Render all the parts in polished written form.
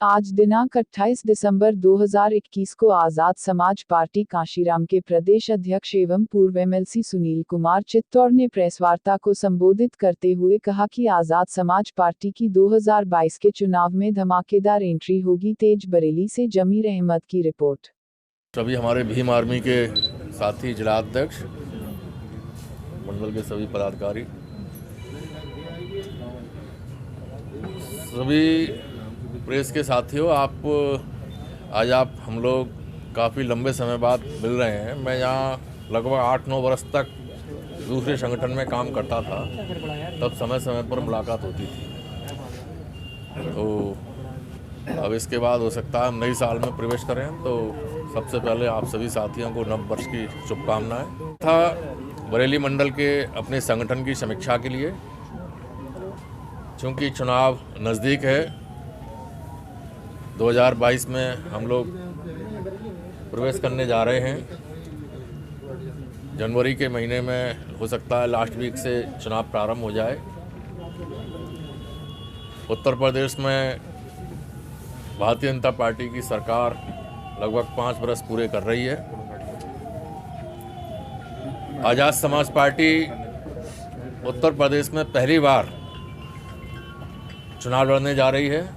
आज दिनांक 28 दिसंबर 2021 को आजाद समाज पार्टी कांशीराम के प्रदेश अध्यक्ष एवं पूर्व एमएलसी सुनील कुमार चित्तौड़ ने प्रेस वार्ता को संबोधित करते हुए कहा कि आजाद समाज पार्टी की 2022 के चुनाव में धमाकेदार एंट्री होगी। तेज बरेली से जमीर अहमद की रिपोर्ट। सभी हमारे भीम आर्मी के साथी, जिला अध्यक्ष, मंडल के सभी पदाधिकारी, सभी प्रेस के साथियों, आज हम लोग काफ़ी लंबे समय बाद मिल रहे हैं। मैं यहाँ लगभग 8-9 वर्ष तक दूसरे संगठन में काम करता था, तब समय समय पर मुलाकात होती थी। तो अब इसके बाद हो सकता है हम नई साल में प्रवेश करें, तो सबसे पहले आप सभी साथियों को नव वर्ष की शुभकामनाएं। था बरेली मंडल के अपने संगठन की समीक्षा के लिए, चूँकि चुनाव नज़दीक है, 2022 में हम लोग प्रवेश करने जा रहे हैं। जनवरी के महीने में हो सकता है लास्ट वीक से चुनाव प्रारंभ हो जाए। उत्तर प्रदेश में भारतीय जनता पार्टी की सरकार लगभग 5 वर्ष पूरे कर रही है। आजाद समाज पार्टी उत्तर प्रदेश में पहली बार चुनाव लड़ने जा रही है।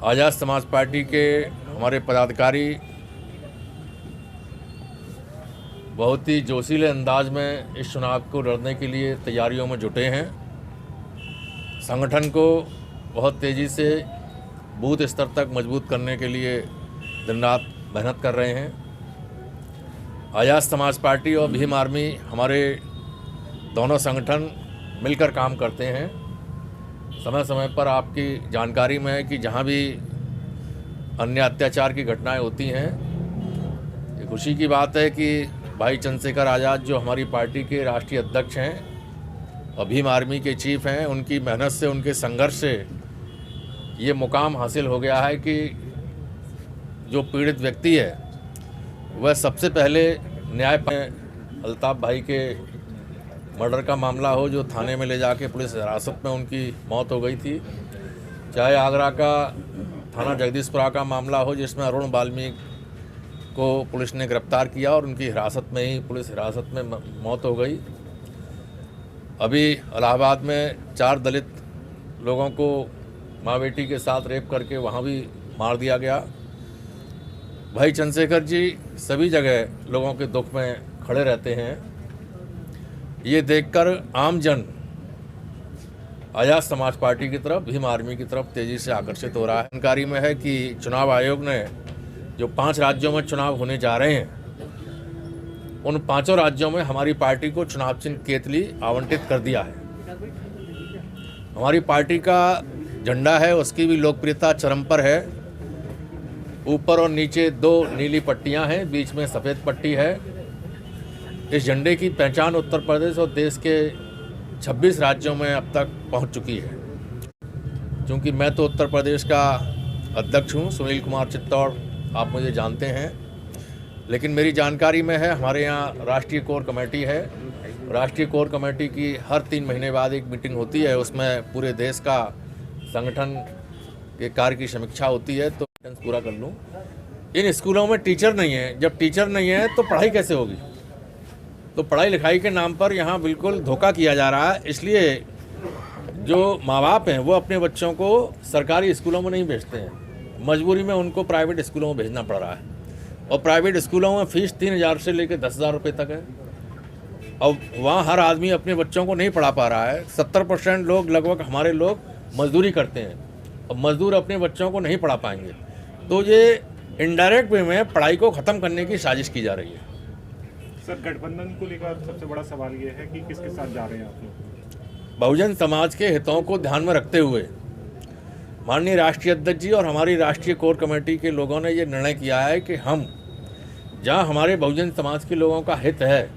आजाद समाज पार्टी के हमारे पदाधिकारी बहुत ही जोशीले अंदाज में इस चुनाव को लड़ने के लिए तैयारियों में जुटे हैं। संगठन को बहुत तेज़ी से बूथ स्तर तक मजबूत करने के लिए दिन रात मेहनत कर रहे हैं। आजाद समाज पार्टी और भीम आर्मी, हमारे दोनों संगठन मिलकर काम करते हैं। समय समय पर आपकी जानकारी में है कि जहाँ भी अन्य अत्याचार की घटनाएं होती हैं, ये खुशी की बात है कि भाई चंद्रशेखर आज़ाद, जो हमारी पार्टी के राष्ट्रीय अध्यक्ष हैं और भीम आर्मी के चीफ हैं, उनकी मेहनत से, उनके संघर्ष से ये मुकाम हासिल हो गया है कि जो पीड़ित व्यक्ति है वह सबसे पहले न्याय पाए। अल्ताफ भाई के मर्डर का मामला हो, जो थाने में ले जाके पुलिस हिरासत में उनकी मौत हो गई थी, चाहे आगरा का थाना जगदीशपुरा का मामला हो, जिसमें अरुण वाल्मीकि को पुलिस ने गिरफ्तार किया और उनकी हिरासत में ही पुलिस हिरासत में मौत हो गई। अभी इलाहाबाद में 4 दलित लोगों को माँ बेटी के साथ रेप करके वहाँ भी मार दिया गया। भाई चंद्रशेखर जी सभी जगह लोगों के दुख में खड़े रहते हैं। ये देखकर आम जन आजाद समाज पार्टी की तरफ, भीम आर्मी की तरफ तेज़ी से आकर्षित हो रहा है। जानकारी में है कि चुनाव आयोग ने जो 5 राज्यों में चुनाव होने जा रहे हैं, उन 5 राज्यों में हमारी पार्टी को चुनाव चिन्ह केतली आवंटित कर दिया है। हमारी पार्टी का झंडा है, उसकी भी लोकप्रियता चरम पर है। ऊपर और नीचे 2 नीली पट्टियां हैं, बीच में सफ़ेद पट्टी है। इस झंडे की पहचान उत्तर प्रदेश और देश के 26 राज्यों में अब तक पहुंच चुकी है। क्योंकि मैं तो उत्तर प्रदेश का अध्यक्ष हूं, सुनील कुमार चित्तौड़, आप मुझे जानते हैं, लेकिन मेरी जानकारी में है हमारे यहाँ राष्ट्रीय कोर कमेटी है। राष्ट्रीय कोर कमेटी की हर 3 महीने बाद एक मीटिंग होती है, उसमें पूरे देश का संगठन के कार्य की समीक्षा होती है। तो पूरा कर लूँ, इन स्कूलों में टीचर नहीं है। जब टीचर नहीं है तो पढ़ाई कैसे होगी? तो पढ़ाई लिखाई के नाम पर यहाँ बिल्कुल धोखा किया जा रहा है। इसलिए जो माँ बाप हैं वो अपने बच्चों को सरकारी स्कूलों में नहीं भेजते हैं, मजबूरी में उनको प्राइवेट स्कूलों में भेजना पड़ रहा है। और प्राइवेट स्कूलों में फ़ीस 3,000 से लेकर 10,000 रुपये तक है। और वहाँ हर आदमी अपने बच्चों को नहीं पढ़ा पा रहा है। 70% लोग, लगभग हमारे लोग मजदूरी करते हैं और मजदूर अपने बच्चों को नहीं पढ़ा पाएंगे। तो ये इनडायरेक्ट वे में पढ़ाई को ख़त्म करने की साजिश की जा रही है। सर, गठबंधन को लेकर सबसे बड़ा सवाल ये है कि किसके साथ जा रहे हैं आप लोग? बहुजन समाज के हितों को ध्यान में रखते हुए माननीय राष्ट्रीय अध्यक्ष जी और हमारी राष्ट्रीय कोर कमेटी के लोगों ने ये निर्णय किया है कि हम, जहां हमारे बहुजन समाज के लोगों का हित है,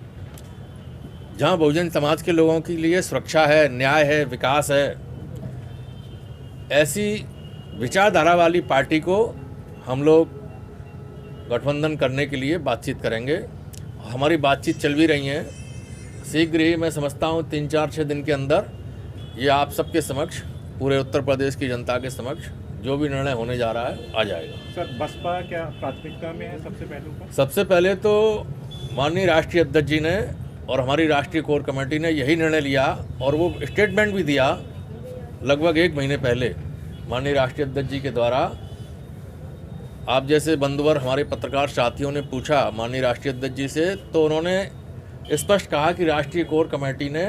जहां बहुजन समाज के लोगों के लिए सुरक्षा है, न्याय है, विकास है, ऐसी विचारधारा वाली पार्टी को हम लोग गठबंधन करने के लिए बातचीत करेंगे। हमारी बातचीत चल भी रही है। शीघ्र ही मैं समझता हूँ 3-4-6 दिन के अंदर ये आप सबके समक्ष पूरे उत्तर प्रदेश की जनता के समक्ष जो भी निर्णय होने जा रहा है आ जाएगा। सर बसपा क्या प्राथमिकता में है सबसे पहलू पर? सबसे पहले तो माननीय राष्ट्रीय अध्यक्ष जी ने और हमारी राष्ट्रीय कोर कमेटी ने यही निर्णय लिया और वो स्टेटमेंट भी दिया लगभग 1 महीने पहले माननीय राष्ट्रीय अध्यक्ष जी के द्वारा। आप जैसे बंधुवर हमारे पत्रकार साथियों ने पूछा माननीय राष्ट्रीय अध्यक्ष जी से, तो उन्होंने स्पष्ट कहा कि राष्ट्रीय कोर कमेटी ने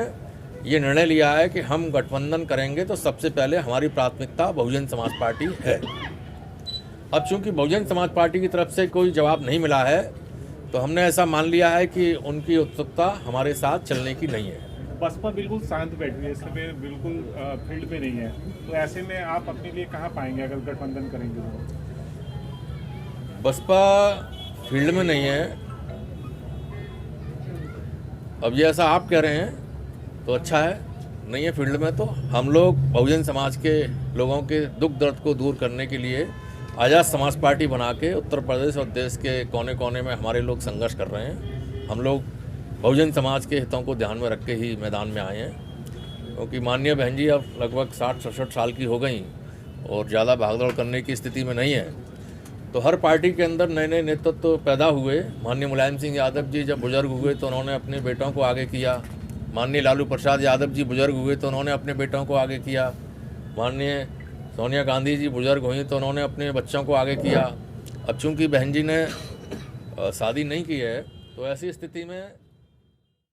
ये निर्णय लिया है कि हम गठबंधन करेंगे तो सबसे पहले हमारी प्राथमिकता बहुजन समाज पार्टी है। अब चूंकि बहुजन समाज पार्टी की तरफ से कोई जवाब नहीं मिला है तो हमने ऐसा मान लिया है कि उनकी उत्सुकता हमारे साथ चलने की नहीं है। बसपा बिल्कुल शांत बैठी है, इस समय बिल्कुल फील्ड में नहीं है, तो ऐसे में आप अपने लिए कहाँ पाएंगे अगर गठबंधन करेंगे तो? बसपा फील्ड में नहीं है। अब ये ऐसा आप कह रहे हैं तो अच्छा है, नहीं है फील्ड में तो हम लोग बहुजन समाज के लोगों के दुख दर्द को दूर करने के लिए आज़ाद समाज पार्टी बना के उत्तर प्रदेश और देश के कोने कोने में हमारे लोग संघर्ष कर रहे हैं। हम लोग बहुजन समाज के हितों को ध्यान में रख के ही मैदान में आए हैं, क्योंकि माननीय बहन जी अब लगभग 60-67 साल की हो गई और ज़्यादा भागदौड़ करने की स्थिति में नहीं है। तो हर पार्टी के अंदर नए नए नेतृत्व पैदा हुए। माननीय मुलायम सिंह यादव जी जब बुजुर्ग हुए तो उन्होंने अपने बेटों को आगे किया। माननीय लालू प्रसाद यादव जी बुजुर्ग हुए तो उन्होंने अपने बेटों को आगे किया। माननीय सोनिया गांधी जी बुजुर्ग हुई तो उन्होंने अपने बच्चों को आगे किया। अब चूंकि बहन जी ने शादी नहीं की है तो ऐसी स्थिति में